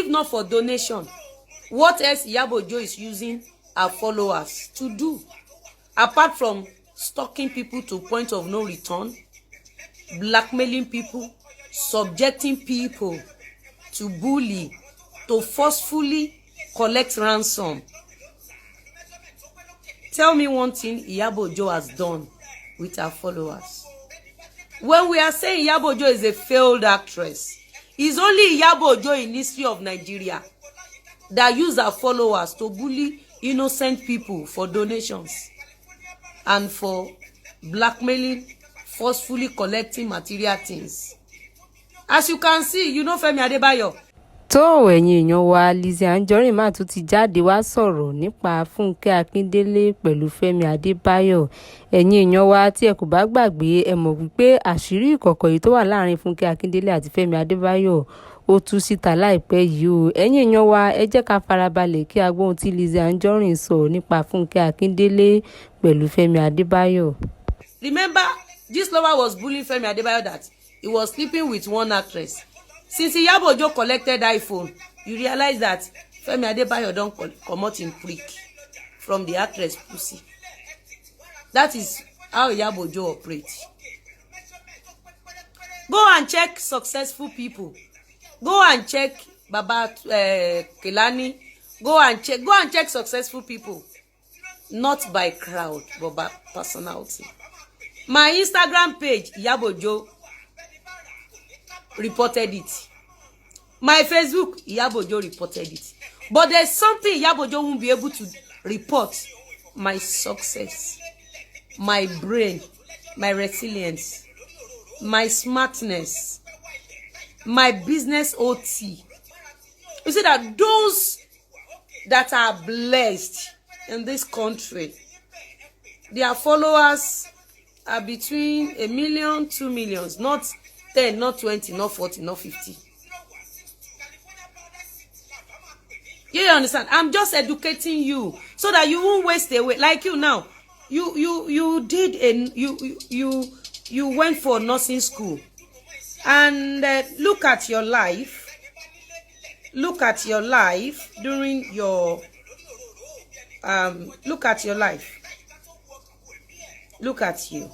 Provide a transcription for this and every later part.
If not for donation, what else Yabo Jo is using her followers to do? Apart from stalking people to point of no return, blackmailing people, subjecting people to bully, to forcefully collect ransom. Tell me one thing Yabo Jo has done with her followers. When we are saying Yabo Jo is a failed actress, it's only Yabo Jo in history of Nigeria that use her followers to bully innocent people for donations and for blackmailing, forcefully collecting material things. As you can see, you know FEMI ADEBAYO. tó ẹ̀yin èèyàn wa LIZZY ANJORIN máa tún ti jáde wá sọ̀rọ̀ nípa FUNKE AKINDELE pẹ̀lú FEMI ADEBAYO. ẹ̀yin èèyàn wa tí ẹ kò bá gbàgbé ẹ mọ̀ wípé àṣírí ìkọ̀kọ̀ yìí tó wà láàrin FUNKE AKINDELE àti FEMI ADEBAYO ó tú síta láìpẹ́ yìí o. ẹ̀yin èèyàn wa ẹ jẹ́ ká farabalẹ̀ kí a gbọ́ ohun tí LIZZY ANJORIN sọ nípa FUNKE AKINDELE pẹ̀lú FEMI ADEBAYO. Remember, this lover was bullying FEMI ADEBAYO that he was sleeping with one actress. Since Yabo Jo collected iPhone, you realize that FEMI ADEBAYO don't come out in prick from the actress pussy. That is how Yabo Jo operates. Go and check successful people. Go and check Baba Kelani. Go and check successful people. Not by crowd, but by personality. My Instagram page, Yabo Jo, reported it. My Facebook, Yabo Jo reported it. But there's something Yabo Jo won't be able to report. My success, my brain, my resilience, my smartness, my business OT. You see that those that are blessed in this country, their followers are between 1 million, 2 million, not 10, not 20, not 40, not 50. You understand? I'm just educating you so that you won't waste away. Like you now, you did you went for nursing school, and look at your life. Look at your life during your look at your life. Look at you.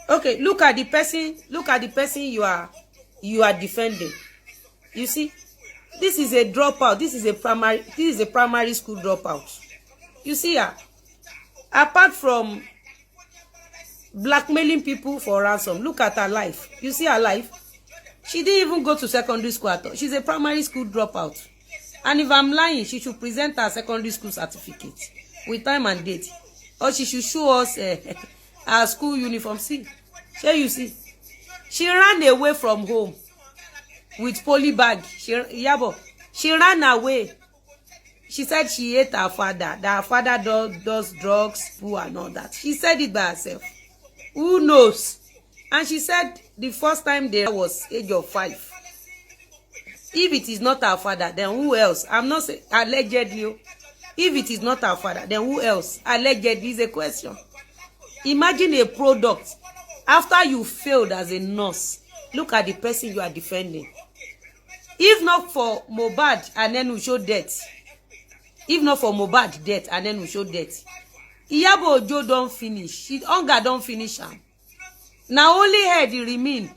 Okay, look at the person. Look at the person you are defending. You see, this is a dropout. This is a primary school dropout. You see her. Apart from blackmailing people for ransom, look at her life. You see her life. She didn't even go to secondary school at all. She's a primary school dropout. And if I'm lying, she should present her secondary school certificate with time and date. Or she should show us her school uniform. See, here you see. She ran away from home with poly bag. She ran away. She said she ate her father. That her father does drugs, poo, and all that. She said it by herself. Who knows? And she said the first time there was age of 5. If it is not her father, then who else? I'm not saying allegedly. If it is not her father, then who else? Allegedly is a question. Imagine a product. After you failed as a nurse, look at the person you are defending. If not for Mohbad and then we show death. If not for Mohbad death and then we show death. Yabo Jo don't finish. Hunger don't finish her. Now only head remain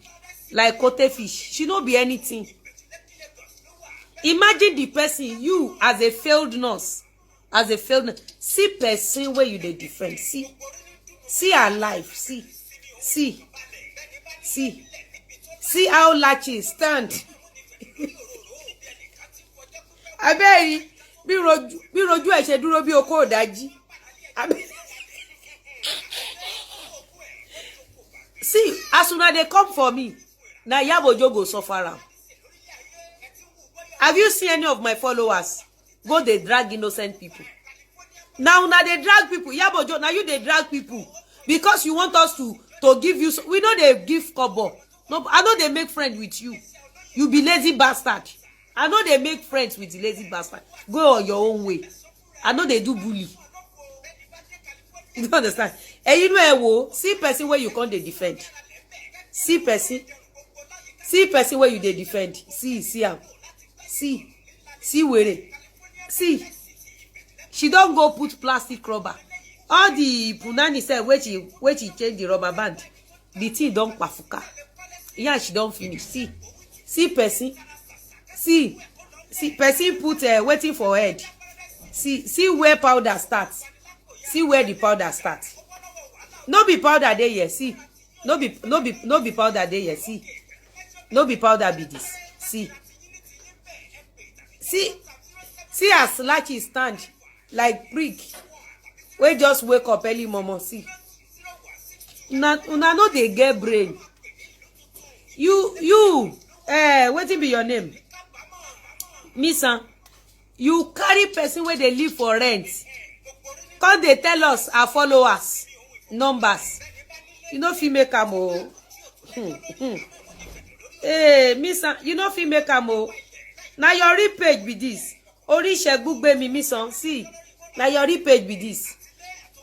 like kote fish. She don't be anything. Imagine the person, you as a failed nurse. As a failed nurse. See person where you dey defend. See her life. See how latches stand. Abẹ́rí bí rojú ẹ̀ ṣe dúró bí okó òdájí. See, as soon as they come for me, now Yabo Jo go suffer am. Have you seen any of my followers go they drag innocent people? Now they drag people. Yabo Jo, now you they drag people because you want us to give you. We know they give kobo. No, I know they make friends with you. You be lazy bastard. I know they make friends with the lazy bastard. Go on your own way. I know they do bully. You don't understand? And you know, see person where you can't they defend. See person where you they defend. See him. See where see she don't go put plastic rubber. All the punani said where she change the rubber band, the thing don't pafuka. Yeah, she don't finish. See person, see person put waiting for head. See where powder starts. See where the powder starts. No be powder there here. See, no be powder there here. See, no be powder be this. See as Lachi stand like prick. We just wake up early momo. See, una no dey get brain. You wetin be your name? Missa, you carry person where they live for rent. Come they tell us our followers numbers. You know fit make am o. Hey, Missa, you know fit make am o. Now your real page be this. Orisegugbe mi Missa, see. Now your real page be this.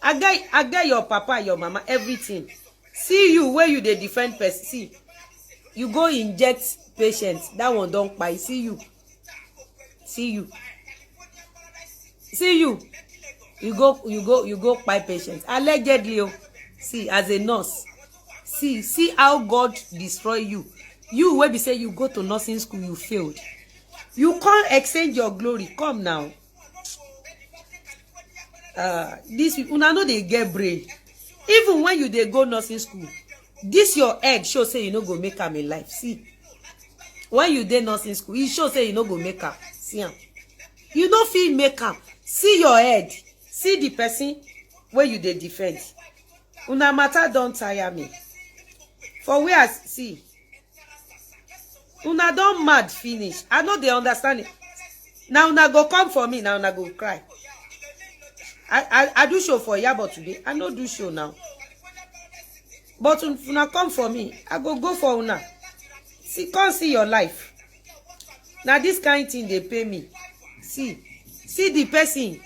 I get your papa, your mama, everything. See you where you dey defend person. See, you go inject patients. That one don't buy. See you. You go buy patients. Allegedly, see as a nurse. See how God destroy you. You where be say you go to nursing school, you failed. You can't exchange your glory. Come now. This una know they get brain. Even when you dey go nursing school, this your head show say you no go make am in life. See, when you dey nursing school, it show say you no go make am. See am. You no fit make am. See your head. See the person where you dey defend. Una matter don tire me. For where see, una don mad finish. I know they understand it. Now una go come for me. Now una go cry. I do show for Yabo today. I no do show now. But una come for me. I go for una. See, come see your life. Now this kind thing they pay me. See the person.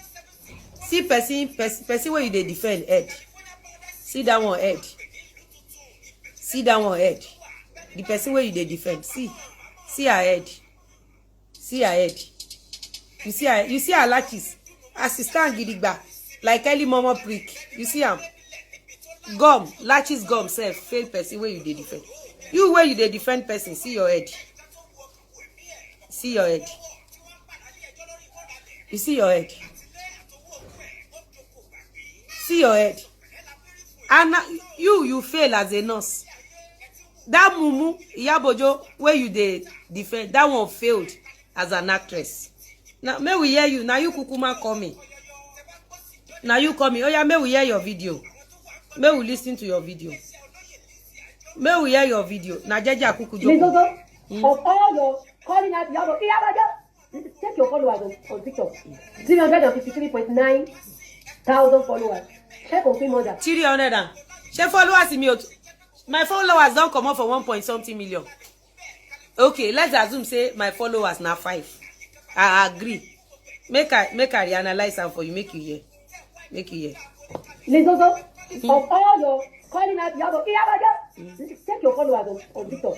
See person where you they defend head. See that one head. See that one head. The person where you they defend. See her head. See her head. You see her latches. Assistant gidigba. Like early mama prick. You see am. Gum. Latches gum self. Fail person where you they defend. You where you they defend person. See your head. See your head. You see your head. See your head. And you fail as a nurse. That mumu, Yabo Jo, where you they defend, that one failed as an actress. Now, may we hear you. Now you kukuma coming. Now you coming. Oh yeah, may we hear your video. May we listen to your video. May we hear your video. Now Jaja kukujo. Of all your calling out Yabo Jo, check your followers on TikTok. 353.9 thousand followers. Check on Mother. 300 and she followers in me. My followers don't come up for 1.something million. Okay, let's assume say my followers now 5. I agree. Make I reanalyze them for you. Make you hear. Lizzy, of all your calling out Yabo Jo, check your followers on TikTok.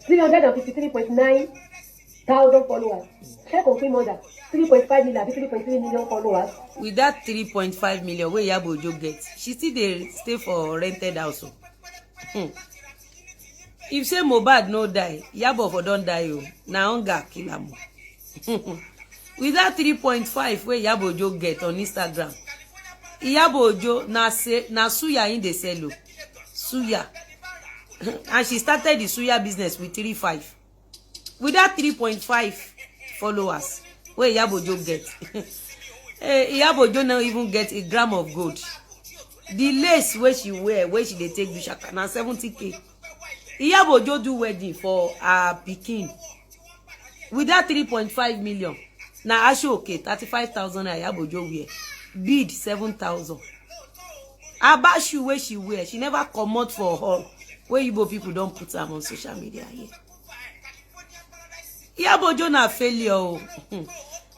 353.9 thousand followers. Check on Mother. 3.5 million, 3.3 million followers. With that 3.5 million, where Yabo Jo gets, she still they stay for rented house. If say Mohbad no die, Yabo for don't die. Na hunger kill am. With that 3.5 where Yabo Jo get on Instagram, Yabo Jo na suya in the sell. Suya. And she started the suya business with 3.5. With that 3.5 followers, where Yabo Jo get, Yabo Jo now even get a gram of gold. The lace where she wear, where she they take Bishaka, now 70k. Yabo Jo do wedding for her pikin. With that 3.5 million, now Asho okay, 35,000 Yabo Jo wear. Bid 7,000. Abashu where she wear, she never come out for her. Where Igbo people don't put them on social media here. Yabo Jo na failure.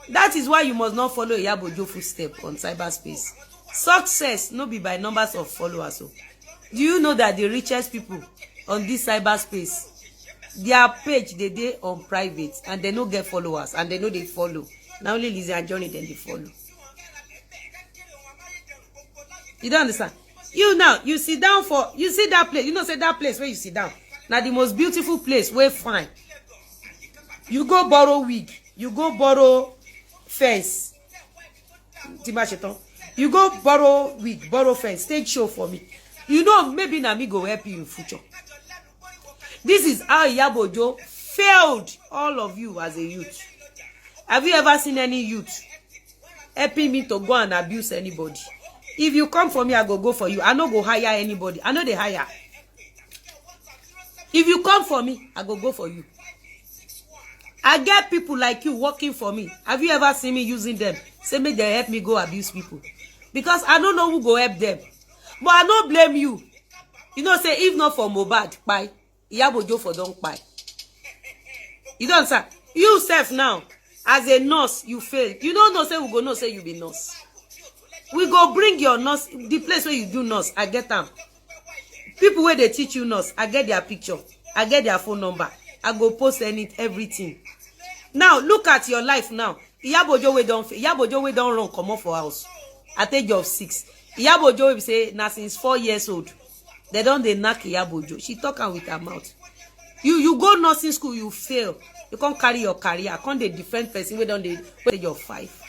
That is why you must not follow Yabo Jo footstep on cyberspace. Success no be by numbers of followers. Do you know that the richest people on this cyberspace their page they dey on private and they no get followers and they know they follow. Now only Lizzy Anjorin then they follow. You don't understand? You now, you sit down for, you see that place, you know say that place where you sit down. Now the most beautiful place, where fine. You go borrow wig, you go borrow fence. You go borrow wig, borrow fence, stage show for me. You know, maybe na me go help you in future. This is how Yabo Jo failed all of you as a youth. Have you ever seen any youth helping me to go and abuse anybody? If you come for me, I go for you. I no go hire anybody. I know they hire. If you come for me, I go for you. I get people like you working for me. Have you ever seen me using them? Say make they help me go abuse people. Because I don't know who go help them. But I don't blame you. You know, say if not for Mohbad, bye. Yabo Jo for don't buy. You don't say you self now as a nurse you fail. You don't know say we go no say you be nurse. We go bring your nurse the place where you do nurse. I get them. People where they teach you nurse. I get their picture. I get their phone number. I go post everything. Now look at your life now. Yabo Jo we don't run come off for house at age of 6. Yabo Jo will say now since 4 years old. They don't they knock Yabo Jo. She talking with her mouth. You go nursing school, you fail. You can't carry your career. Can't the different person we don't they age of 5.